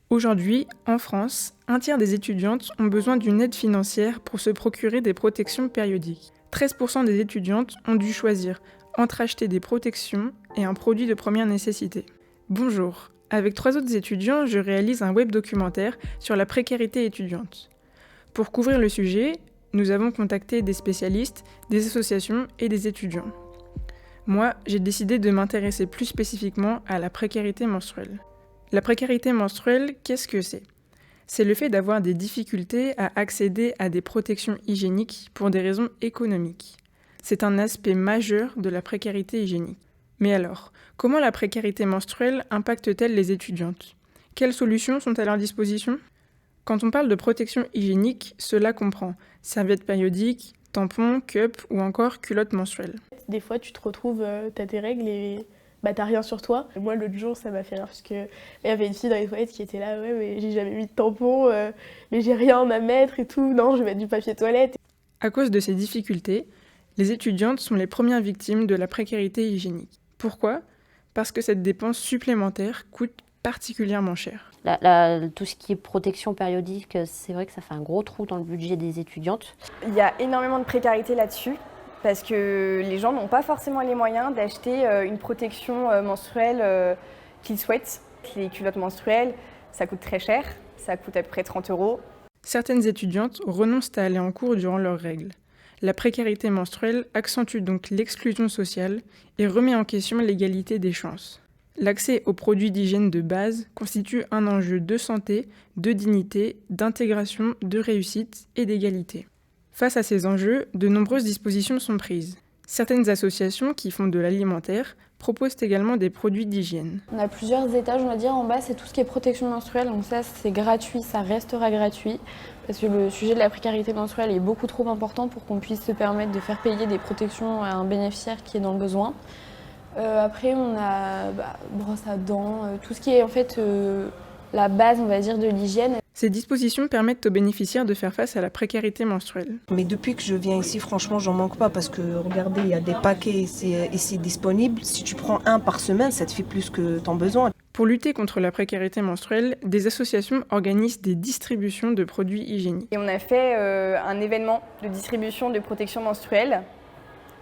Aujourd'hui, en France, un tiers des étudiantes ont besoin d'une aide financière pour se procurer des protections périodiques. 13% des étudiantes ont dû choisir entre acheter des protections et un produit de première nécessité. Bonjour, avec 3 autres étudiants, je réalise un web documentaire sur la précarité étudiante. Pour couvrir le sujet, nous avons contacté des spécialistes, des associations et des étudiants. Moi, j'ai décidé de m'intéresser plus spécifiquement à la précarité menstruelle. La précarité menstruelle, qu'est-ce que c'est ? C'est le fait d'avoir des difficultés à accéder à des protections hygiéniques pour des raisons économiques. C'est un aspect majeur de la précarité hygiénique. Mais alors, comment la précarité menstruelle impacte-t-elle les étudiantes ? Quelles solutions sont à leur disposition ? Quand on parle de protection hygiénique, cela comprend serviettes périodiques, tampons, cups ou encore culottes menstruelles. Des fois, tu te retrouves, t'as tes règles et t'as rien sur toi. Et moi, l'autre jour, ça m'a fait rire parce qu'il y avait une fille dans les toilettes qui était là, ouais, mais j'ai jamais mis de tampon, mais j'ai rien à mettre et tout. Non, je vais mettre du papier toilette. À cause de ces difficultés, les étudiantes sont les premières victimes de la précarité hygiénique. Pourquoi ? Parce que cette dépense supplémentaire coûte particulièrement cher. Tout ce qui est protection périodique, c'est vrai que ça fait un gros trou dans le budget des étudiantes. Il y a énormément de précarité là-dessus parce que les gens n'ont pas forcément les moyens d'acheter une protection menstruelle qu'ils souhaitent. Les culottes menstruelles, ça coûte très cher, ça coûte à peu près 30 €. Certaines étudiantes renoncent à aller en cours durant leurs règles. La précarité menstruelle accentue donc l'exclusion sociale et remet en question l'égalité des chances. L'accès aux produits d'hygiène de base constitue un enjeu de santé, de dignité, d'intégration, de réussite et d'égalité. Face à ces enjeux, de nombreuses dispositions sont prises. Certaines associations qui font de l'alimentaire proposent également des produits d'hygiène. On a plusieurs étages, on va dire. En bas, c'est tout ce qui est protection menstruelle. Donc ça, c'est gratuit, ça restera gratuit. Parce que le sujet de la précarité menstruelle est beaucoup trop important pour qu'on puisse se permettre de faire payer des protections à un bénéficiaire qui est dans le besoin. Après, on a brosse à dents, tout ce qui est en fait la base, on va dire, de l'hygiène. Ces dispositions permettent aux bénéficiaires de faire face à la précarité menstruelle. Mais depuis que je viens ici, franchement, j'en manque pas parce que, regardez, il y a des paquets ici disponibles. Si tu prends un par semaine, ça te fait plus que ton besoin. Pour lutter contre la précarité menstruelle, des associations organisent des distributions de produits hygiéniques. Et on a fait un événement de distribution de protection menstruelle.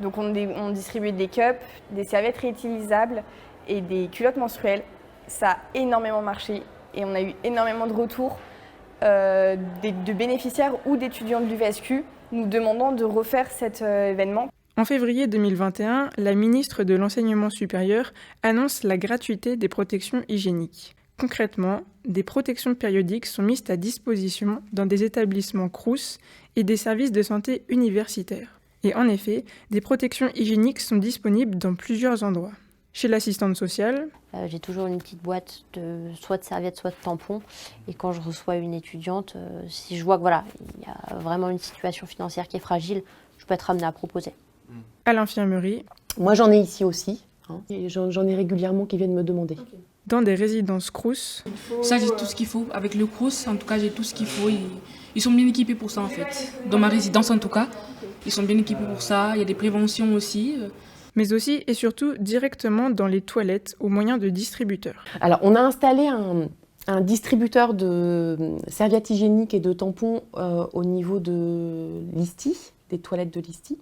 Donc on distribuait des cups, des serviettes réutilisables et des culottes menstruelles. Ça a énormément marché et on a eu énormément de retours de bénéficiaires ou d'étudiants de l'UVSQ nous demandant de refaire cet événement. En février 2021, la ministre de l'Enseignement supérieur annonce la gratuité des protections hygiéniques. Concrètement, des protections périodiques sont mises à disposition dans des établissements Crous et des services de santé universitaires. Et en effet, des protections hygiéniques sont disponibles dans plusieurs endroits. Chez l'assistante sociale, j'ai toujours une petite boîte soit de serviettes, soit de tampons. Et quand je reçois une étudiante, si je vois que il y a vraiment une situation financière qui est fragile, je peux être amenée à proposer. à l'infirmerie, Moi, j'en ai ici aussi. Et j'en ai régulièrement qui viennent me demander. dans des résidences Crous, Ça, j'ai tout ce qu'il faut. Avec le Crous, en tout cas, j'ai tout ce qu'il faut. Ils sont bien équipés pour ça, en fait. Dans ma résidence, en tout cas, ils sont bien équipés pour ça. Il y a des préventions aussi. mais aussi et surtout directement dans les toilettes au moyen de distributeurs. Alors, on a installé un distributeur de serviettes hygiéniques et de tampons au niveau de l'ISTI, des toilettes de l'ISTI.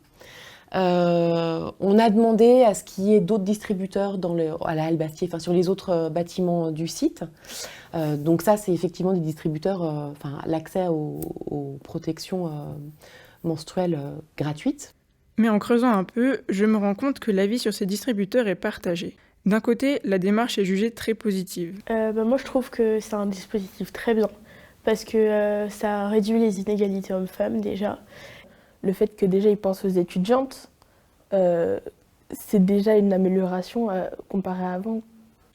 On a demandé à ce qu'il y ait d'autres distributeurs à la Halle Bastier, sur les autres bâtiments du site. Donc ça, c'est effectivement des distributeurs, l'accès aux protections menstruelles gratuites. Mais en creusant un peu, je me rends compte que l'avis sur ces distributeurs est partagé. D'un côté, la démarche est jugée très positive. Moi, je trouve que c'est un dispositif très bien parce que ça réduit les inégalités hommes-femmes déjà. Le fait que déjà ils pensent aux étudiantes, c'est déjà une amélioration comparée à avant.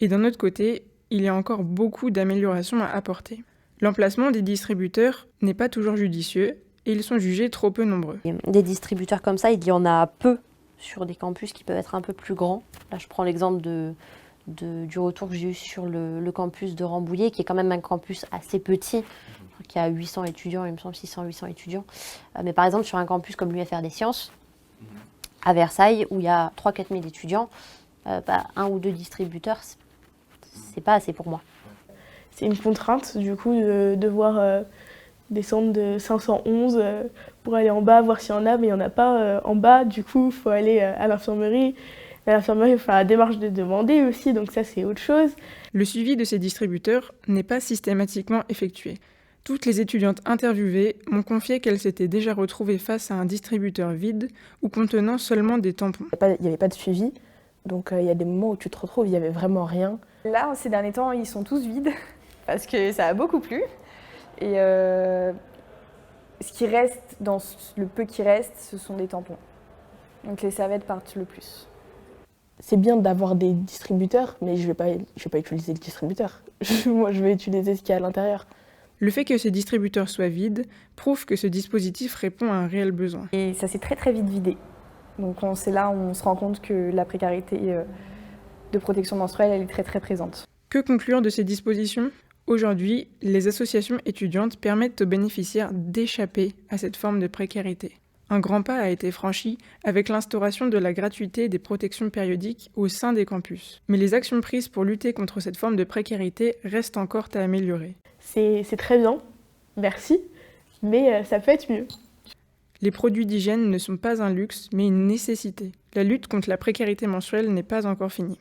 Et d'un autre côté, il y a encore beaucoup d'améliorations à apporter. L'emplacement des distributeurs n'est pas toujours judicieux et ils sont jugés trop peu nombreux. Des distributeurs comme ça, il y en a peu sur des campus qui peuvent être un peu plus grands. Là, je prends l'exemple du retour que j'ai eu sur le campus de Rambouillet, qui est quand même un campus assez petit, qui a 800 étudiants, il me semble 600-800 étudiants. Mais par exemple, sur un campus comme l'UFR des Sciences, à Versailles, où il y a 3-4 000 étudiants, un ou deux distributeurs, c'est pas assez pour moi. c'est une contrainte du coup de devoir descendre de 511 pour aller en bas, voir s'il y en a, mais il n'y en a pas en bas. Du coup, il faut aller à l'infirmerie. À l'infirmerie, il faut faire la démarche de demander aussi, donc ça, c'est autre chose. Le suivi de ces distributeurs n'est pas systématiquement effectué. Toutes les étudiantes interviewées m'ont confié qu'elles s'étaient déjà retrouvées face à un distributeur vide ou contenant seulement des tampons. Il n'y avait pas de suivi, donc il y a des moments où tu te retrouves, il n'y avait vraiment rien. Là, ces derniers temps, ils sont tous vides parce que ça a beaucoup plu. Et ce qui reste, le peu qui reste, ce sont des tampons. Donc les serviettes partent le plus. C'est bien d'avoir des distributeurs, mais je vais pas utiliser le distributeur. Moi, je vais utiliser ce qu'il y a à l'intérieur. Le fait que ces distributeurs soient vides prouve que ce dispositif répond à un réel besoin. Et ça s'est très très vite vidé. Donc c'est là où on se rend compte que la précarité de protection menstruelle, elle est très très présente. Que conclure de ces dispositions ? Aujourd'hui, les associations étudiantes permettent aux bénéficiaires d'échapper à cette forme de précarité. Un grand pas a été franchi avec l'instauration de la gratuité des protections périodiques au sein des campus. Mais les actions prises pour lutter contre cette forme de précarité restent encore à améliorer. C'est très bien, merci, mais ça peut être mieux. Les produits d'hygiène ne sont pas un luxe, mais une nécessité. La lutte contre la précarité menstruelle n'est pas encore finie.